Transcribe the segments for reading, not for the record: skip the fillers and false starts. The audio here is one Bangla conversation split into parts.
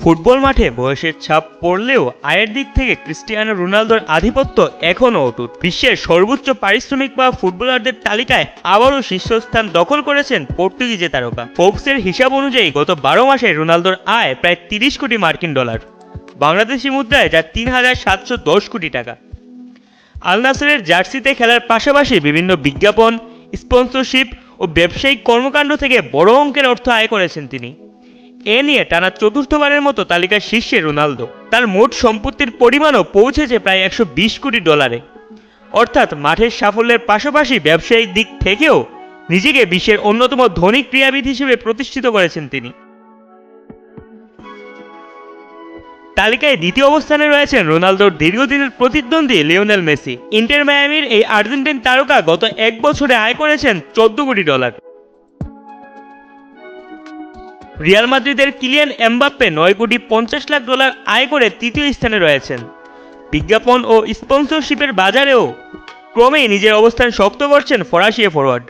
ফুটবল মাঠে বয়সের ছাপ পড়লেও আয়ের দিক থেকে ক্রিস্টিয়ানো রোনালদোর আধিপত্য এখনও অটুট। বিশ্বের সর্বোচ্চ পারিশ্রমিক পাওয়া ফুটবলারদের তালিকায় আবারও শীর্ষস্থান দখল করেছেন পর্তুগিজে তারকা। ফোর্বসের হিসাব অনুযায়ী গত 12 মাসে রোনালদোর আয় প্রায় 30 কোটি মার্কিন ডলার, বাংলাদেশি মুদ্রায় যা 3,710 কোটি টাকা। আল নাসেরের জার্সিতে খেলার পাশাপাশি বিভিন্ন বিজ্ঞাপন, স্পন্সরশিপ ও ব্যবসায়িক কর্মকাণ্ড থেকে বড় অঙ্কের অর্থ আয় করেছেন তিনি। এ নিয়ে টানা চতুর্থবারের মতো তালিকার শীর্ষে রোনালদো। তার মোট সম্পত্তির পরিমাণও পৌঁছেছে প্রায় 120 কোটি ডলারে। অর্থাৎ মাঠের সাফল্যের পাশাপাশি ব্যবসায়িক দিক থেকেও নিজেকে বিশ্বের অন্যতম ধনী ক্রীড়াবিদ হিসেবে প্রতিষ্ঠিত করেছেন তিনি। তালিকায় দ্বিতীয় অবস্থানে রয়েছেন রোনালদোর দীর্ঘদিনের প্রতিদ্বন্দ্বী লিওনেল মেসি। ইন্টার মায়ামির এই আর্জেন্টাইন তারকা গত এক বছরে আয় করেছেন 14 কোটি ডলার। রিয়াল মাদ্রিদের কিলিয়ান এমবাপ্পে 9 কোটি 50 লাখ ডলার আয় করে তৃতীয় স্থানে রয়েছেন। বিজ্ঞাপন ও স্পন্সরশিপের বাজারেও ক্রমেই নিজের অবস্থান শক্ত করছেন ফরাসি ফরোয়ার্ড।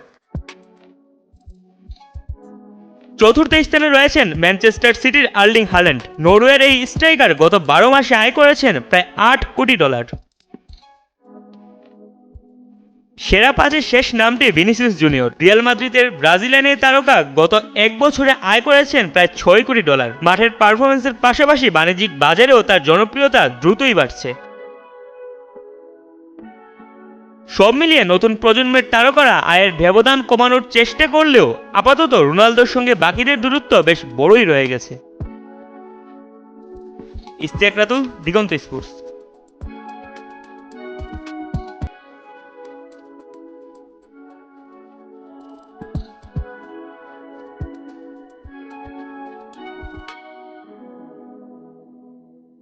চতুর্থ স্থানে রয়েছেন ম্যানচেস্টার সিটির আর্লিং হাল্যান্ড। নরওয়ের এই স্ট্রাইকার গত 12 মাসে আয় করেছেন প্রায় 8 কোটি ডলার। সেরা পাঁচের শেষ নামটি ভিনিসিয়াস জুনিয়র। রিয়াল মাদ্রিদের ব্রাজিলিয়ান এই তারকা গত এক বছরে আয় করেছেন প্রায় 6 কোটি ডলার। মাঠের পারফরমেন্সের পাশাপাশি বাণিজ্যিক বাজারেও তার জনপ্রিয়তা দ্রুতই বাড়ছে। সব মিলিয়ে নতুন প্রজন্মের তারকারা আয়ের ব্যবধান কমানোর চেষ্টা করলেও আপাতত রোনালদোর সঙ্গে বাকিদের দূরত্ব বেশ বড়ই রয়ে গেছে। ইশতিয়াক রাতুল, দিগন্ত স্পোর্টস।